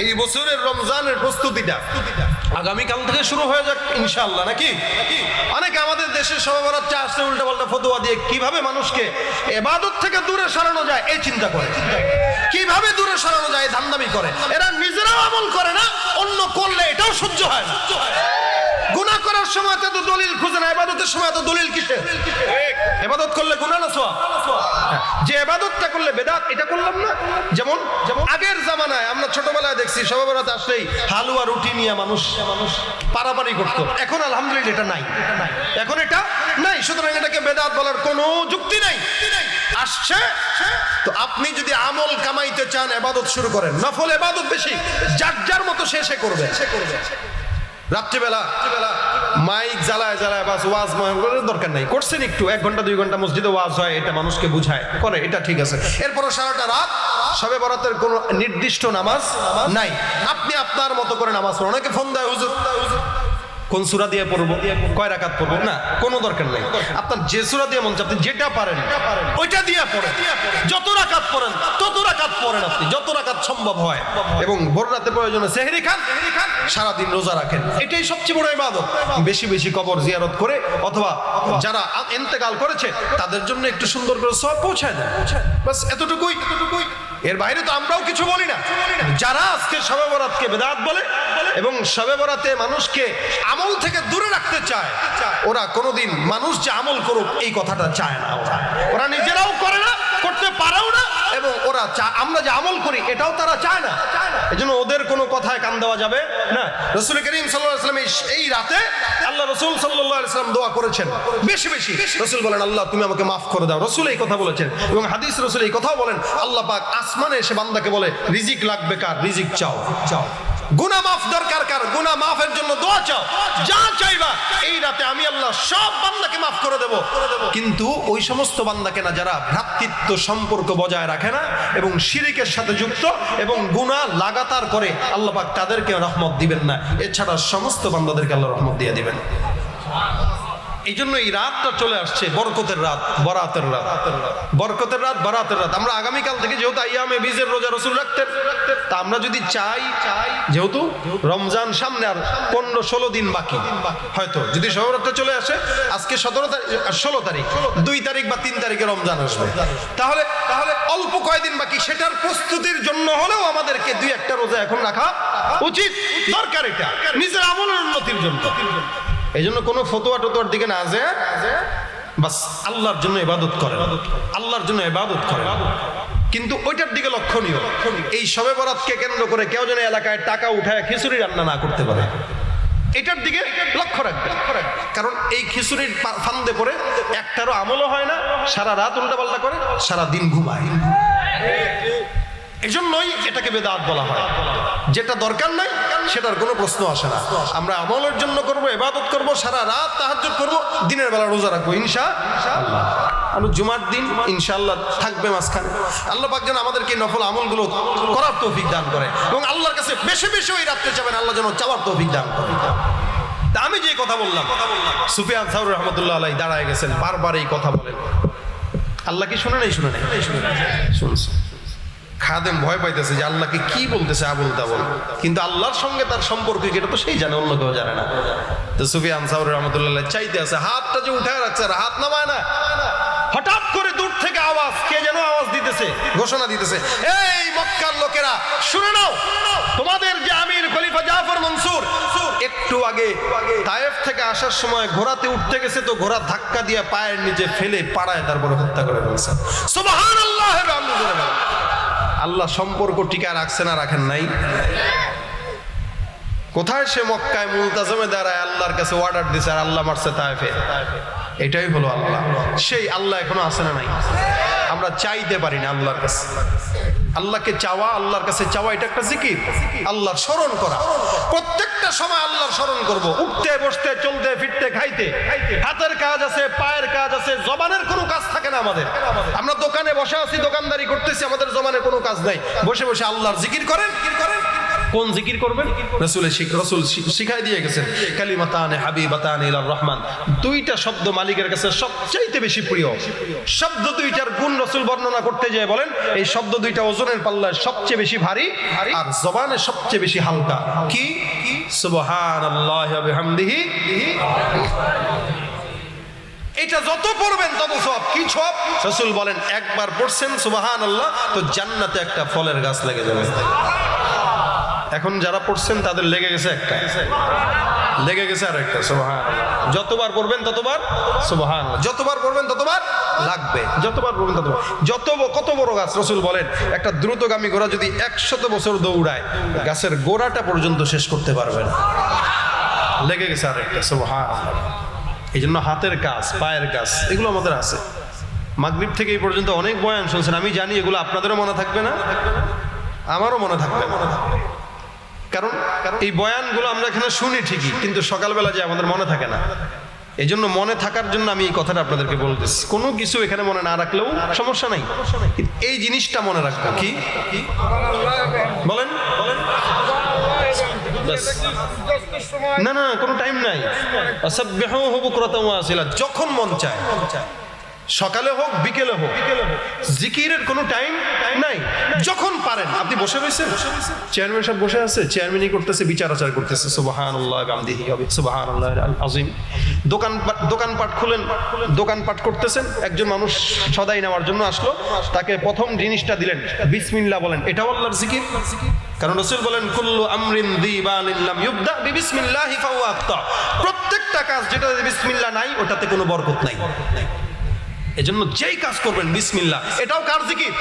এই বছরের রমজানের প্রস্তুতিটা আগামীকাল থেকে শুরু হয়ে যাক ইনশাআল্লাহ, নাকি? অনেকে আমাদের দেশের শবে বরাত আসছে উল্টাপাল্টা ফতোয়া দিয়ে কিভাবে মানুষকে ইবাদত থেকে দূরে সরানো যায় এই চিন্তা করে, কিভাবে দূরে সরানো যায় ধান্দামি করে। এরা নিজেরাও আমল করে না, অন্য করলে এটাও সহ্য হয় না। গুনাহ করার সময় তো দলিল খুঁজে না, ইবাদতের সময় তো দলিল কিসের? ইবাদত করলে গুনাহ না সওয়াব? যে ইবাদতটা করলে বেদাত, এটা করলাম না। যেমন আগের জামানায় আমরা ছোটবেলায় দেখছি শবে বরাত আসলেই হালুয়া রুটি নিয়ে মানুষ পারাপারি করতো। এখন আলহামদুলিল্লাহ এটা নাই, এখন এটা নাই। সুতরাং এটাকে বেদাত বলার কোনো যুক্তি নাই। আসছে তো আপনি যদি আমল কামাইতে চান ইবাদত শুরু করেন, নফল ইবাদত বেশি, যার যার মতো সে করবে। রাত্রিবেলা মাইক জ্বালায় বাস ওয়াজ করার দরকার নাই। করছেন একটু 1 ঘন্টা 2 ঘন্টা মসজিদে ওয়াজ হয়, এটা মানুষকে বুঝায় করে, এটা ঠিক আছে। এরপরও সারাটা রাত শবে বরাতের কোনো নির্দিষ্ট নামাজ নাই, আপনি আপনার মতো করে নামাজ পড়েন। অনেকে ফোন দেয়, হুজুর কোন সূরা দিয়ে পড়বো, কয় রাকাত পড়বো, না কোনো দরকার নাই। আপনার যে সূরা দিয়ে মন চায় আপনি যেটা পারেন ওইটা দিয়ে পড়েন, যত রাকাত পড়েন তত রাকাত পড়েন আপনি, যত রাকাত সম্ভব হয়। এবং ভোর রাতে প্রয়োজনে সেহরি খান, সারাদিন রোজা রাখেন, এটাই সবচেয়ে বড় ইবাদত। বেশি বেশি কবর জিয়ারত করে অথবা যারা ইন্তেকাল করেছে তাদের জন্য একটু সুন্দর করে সওয়াব পৌঁছায় দেন, বাস এতটুকুই। এর বাইরে তো আমরাও কিছু বলি না। যারা আজকে শবে বরাতকে বেদাত বলে এবং শবে বরাতে মানুষকে আমল থেকে দূরে রাখতে চায়, ওরা কোনোদিন মানুষ যে আমল করুক এই কথাটা চায় না। ওরা নিজেরাও করে না, করতে পারেও না, এবং ওরা আমরা যে আমল করি এটাও তারা চায় না। এজন্য ওদের কোনো কথায় কান দেওয়া যাবে না। রাসূল করিম সাল্লাল্লাহু আলাইহি ওয়াসাল্লাম এই রাতে আল্লাহ রাসূল সাল্লাল্লাহু আলাইহি ওয়াসাল্লাম দোয়া করেছেন বেশি বেশি। রাসূল বলেন, আল্লাহ তুমি আমাকে মাফ করে দাও। রাসূল এই কথা বলেছেন এবং হাদিস রাসূল এই কথাও বলেন, আল্লাহ পাক আসমানে এসে বান্দাকে বলে, রিজিক লাগবে কার, রিজিক চাও। গুনাহ মাফ দরকার কার, গুনাহ মাফের জন্য দোয়া চাও, যা চাইবা এই রাতে আমি আল্লাহ সব বান্দাকে মাফ করে দেব। কিন্তু ওই সমস্ত বান্দাকে না যারা ভ্রাতৃত্ব সম্পর্ক বজায় রাখে না এবং শিরকের সাথে যুক্ত এবং গুনাহ লাগাতার করে, আল্লাহ পাক তাদেরকে রহমত দিবেন না। এছাড়া সমস্ত বান্দাদেরকে আল্লাহ রহমত দিয়ে দিবেন। এই জন্য এই রাতটা চলে আসছে বরকতের রাত, বরাতের রাত, বরকতের রাত, বরাতের রাত। আমরা আগামীকাল থেকে যেহেতু আইয়ামে বীজের রোজা রাসূল রাখতেন, তা আমরা যদি চাই, যেহেতু রমজান সামনে আর 15-16 দিন বাকি, হয়তো যদি শবে বরাতটা চলে আসে, আজকে 16 তারিখ, 2 তারিখ বা 3 তারিখে রমজান আসবে, তাহলে অল্প কয়েকদিন বাকি, সেটার প্রস্তুতির জন্য হলেও আমাদেরকে 2-1টা রোজা এখন রাখা উচিত, দরকার। এটা নিজের আমলের উন্নতির জন্য। এই জন্য কোনো ফতোয়া টতোয়ার দিকে না যায়, বাস আল্লাহর জন্য ইবাদত করে, আল্লাহর জন্য ইবাদত করে। কিন্তু ওইটার দিকে লক্ষণীয়, এই শবে বরাতকে কেন্দ্র করে কেউ যেন এলাকায় টাকা উঠায় খিচুড়ি রান্না না করতে পারে, এটার দিকে লক্ষ্য রাখবে। কারণ এই খিচুড়ির ফান্দে পড়ে একটারও আমলও হয় না, সারা রাত উল্টাপাল্টা করে, সারা দিন ঘুমায়। এজন্যই এটাকে বেদাত বলা হয়। যেটা দরকার নাই সেটার কোনো প্রশ্ন আসে না। আমরা আমলের জন্য করব, ইবাদত করব, সারা রাত তাহাজ্জুদ করব, দিনের বেলা রোজা রাখবো ইনশাআল্লাহ। আর জুমার দিন ইনশাআল্লাহ থাকবে মাঝখানে। আল্লাহ পাক যেন আমাদেরকে নফল আমলগুলো করার তৌফিক দান করে এবং আল্লাহর কাছে বেশি বেশি ওই রাতটা চাবেন, আল্লাহ যেন চাওয়ার তৌফিক দান করে। তা আমি যে কথা বললাম, সুফিয়ান সাউরি রহমতুল্লাহ আলাইহি দাঁড়ায় গেছেন, বারবার এই কথা বলেন। আল্লাহ কি শুনে নাই? শুনে নাই, শুনছে। খাদেম ভয় পাইতেছে যে আল্লাহকে কি বলতেছে আবুল তাবুল, কিন্তু আল্লাহর সঙ্গে তার সম্পর্ক এটা তো সেই জানে, অন্য কেউ জানে না। তো সুফিয়ান সাউরি রহমতুল্লাহ চাইতে আছে, হাতটা যে উঠায় রাখছে আর হাত নামায় না, হঠাৎ করে দূর থেকে আওয়াজ, কে যেন আওয়াজ দিতেছে, ঘোষণা দিতেছে, এই মক্কার লোকেরা শুনে নাও, তোমাদের যে আমির খলিফা জাফর মনসুর একটু আগে তায়েফ থেকে আসার সময় ঘোড়াতে উঠতে গেছে, তো ঘোড়া ধাক্কা দিয়ে পায়ের নিচে ফেলে পাড়ায় তারপরে হত্যা করে ফেলছে। সুবহানাল্লাহ। আল্লাহ সম্পর্ক টিকা রাখছে না রাখেন নাই? কোথায় সে মক্কায় মুলতাজমে দাঁড়ায় আল্লাহর কাছে অর্ডার দিছে আর আল্লাহ মারছে তায়েফে। এটাই হলো আল্লাহ। সেই আল্লাহ এখনো আছে না নাই? আমরা চাইতে পারি না আল্লাহর কাছে। আল্লাহকে চাওয়া, আল্লাহর কাছে চাওয়া, এটা একটা জিকির, আল্লাহর স্মরণ করা। প্রত্যেকটা সময় আল্লাহর স্মরণ করব, উঠতে বসতে চলতে ফিরতে খাইতে। হাতের কাজ আছে, পায়ের কাজ আছে, জবানের কোনো কাজ থাকে না আমাদের। আমরা দোকানে বসে আছি, দোকানদারি করতেছি, আমাদের জবানের কোনো কাজ নাই, বসে বসে আল্লাহর জিকির করেন। কোন জিকির করবেন? রাসূল শিখাই দিয়ে গেছেন, কালিমাতানে হাবিবাতানে ইলার রহমান, দুইটা শব্দ মালিকের কাছে সবচাইতে বেশি প্রিয়। শব্দ দুইটার গুণ রাসূল বর্ণনা করতে যায় বলেন, এই শব্দ দুইটা ওজনের পাল্লায় সবচেয়ে বেশি ভারী আর জবানে সবচেয়ে বেশি হালকা। কি? সুবহানাল্লাহি ওয়া বিহামদিহি। এটা যত পড়বেন তত সব। কি সব? রাসূল বলেন একবার পড়ছেন সুবহানাল্লাহ তো জান্নাতে একটা ফলের গাছ লেগে যাবে। এখন যারা পড়ছেন তাদের লেগে গেছে একটা, লেগে গেছে আর একটা। সুবহানাল্লাহ। যতবার পড়বেন ততবার সুবহানাল্লাহ, যতবার পড়বেন ততবার লাগবে, যতবার পড়বেন ততবার। কত বড় গাছ? রাসূল বলেন একটা দ্রুতগামী ঘোড়া যদি 100 বছর দৌড়ায় গাছের গোড়াটা পর্যন্ত শেষ করতে পারবে না, লেগে গেছে আর একটা। সুবহানাল্লাহ। এই জন্য হাতের কাজ, পায়ের কাজ এগুলো আমাদের আছে। মাগরিব থেকে এই পর্যন্ত অনেক বয়ান শুনছেন, আমি জানি এগুলো আপনাদেরও মনে থাকবে না, আমারও মনে থাকবে না। কারণ এই বয়ানগুলো আমরা এখানে শুনি ঠিকই, কিন্তু সকালবেলা যে আমাদের মনে থাকে না। এই জন্য মনে থাকার জন্য আমি এই কথাটা আপনাদেরকে বলতেছি। কোনো কিছু এখানে মনে না রাখলেও সমস্যা নাই, এই জিনিসটা মনে রাখবো। কি বলেন? না না, কোনো টাইম নাই। যখন মন চায়, সকালে হোক বিকেলে হোক, জিকিরের কোনো টাইম নাই। যখন পারেন আপনি বসে রয়েছেন, চেয়ারম্যান সাহেব বসে আছে, চেয়ারম্যানই করতেছে, বিচার আচার করতেছে, সুবহানাল্লাহ বিহামদিহি সুবহানাল্লাহ আযীম। দোকানপাট খুলেন, দোকানপাট করতেছেন, একজন মানুষ সদাই নেওয়ার জন্য আসলো, তাকে প্রথম জিনিসটা দিলেন বিসমিল্লাহ বলেন, এটাও আল্লাহর জিকির। কারণ রাসূল বলেন কুল্লু আমরিন যিবালিন লাম ইউবদা বিবিসমিল্লাহি ফাহুয়া আখতা। প্রত্যেকটা কাজ যেটাতে বিসমিল্লাহ নাই ওটাতে কোনো বরকত নাই। এজন্য যেই কাজ করবেন বিসমিল্লাহ, এটাও কার জিকির?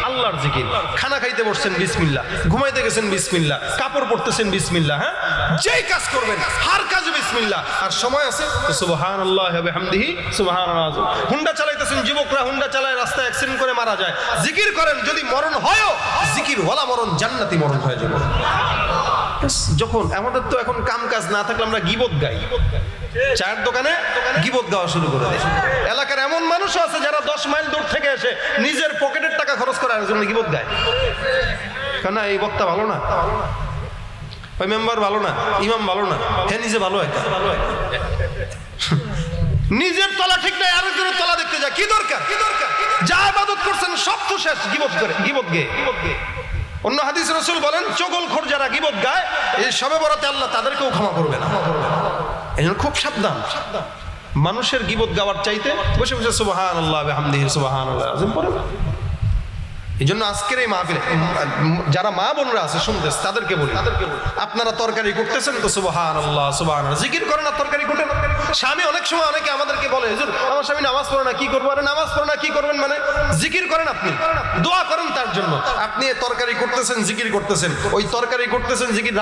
আল্লাহর জিকির। খানা খাইতে বসছেন বিসমিল্লাহ, ঘুমাইতে গেছেন বিসমিল্লাহ, কাপড় পরতেছেন বিসমিল্লাহ, হ্যাঁ যেই কাজ করবেন হার কাজে বিসমিল্লাহ। আর সময় আছে সুবহানাল্লাহি ওয়া বিহামদিহি সুবহানাল্লাহ। হুন্ডা চালাইতেছেন, যুবকরা হুন্ডা চালায় রাস্তায় অ্যাক্সিডেন্ট করে মারা যায়, জিকির করেন, যদি মরণ হয়ও জিকির ওয়ালা মরণ, জান্নাতি মরণ হয়ে যাবে। যখন আমাদের তো এখন কাম কাজ না থাকলে আমরা গীবত গাই, চায়ের দোকানে গীবত গাওয়া শুরু করে দেয়। এলাকার এমন মানুষও আছে যারা 10 মাইল দূর থেকে এসে নিজের পকেটের টাকা খরচ করে আরেকজনের গীবত গায়। কেন? এই বক্তা ভালো না, ওই মেম্বার ভালো না, ইমাম ভালো না, হ্যাঁ নিজে ভালো একটা। নিজের তলা ঠিক নাই, আরেকজনের তলা দেখতে যায়। কি দরকার? যা ইবাদত করছেন সব তো শেষ গীবত করে, গীবত গেয়ে। অন্য হাদিস রাসূল বলেন চগলখোর যারা গীবত গায় এই শবে বরাতে আল্লাহ তাদেরকেও ক্ষমা করবে না। এজন্য খুব সাবধান। মানুষের গীবত গাওয়ার চাইতে বসে বসে সুবহানাল্লাহ বিহামদিহি সুবহানাল্লাহ আযীম পড়ে। এই জন্য আজকের এই মাহফিলে যারা মা বোনরা আছে শুনতেছে তাদেরকে বলি, আপনারা তরকারি করতেছেন তো সুবহানাল্লাহ সুবহানাল্লাহ জিকির করেন আর তরকারি কোটেন। স্বামী অনেক সময় অনেকে আমাদেরকে বলে, হুজুর আমার স্বামী নামাজ পড়ে না, কি করবো? আরে নামাজ পড়ে না কি করবেন? মানে জিকির করেন, আপনি দোয়া করেন তার জন্য। আপনি তরকারি করতেছেন, জিকির করতেছেন, ওই তরকারি করতেছেন, জিকির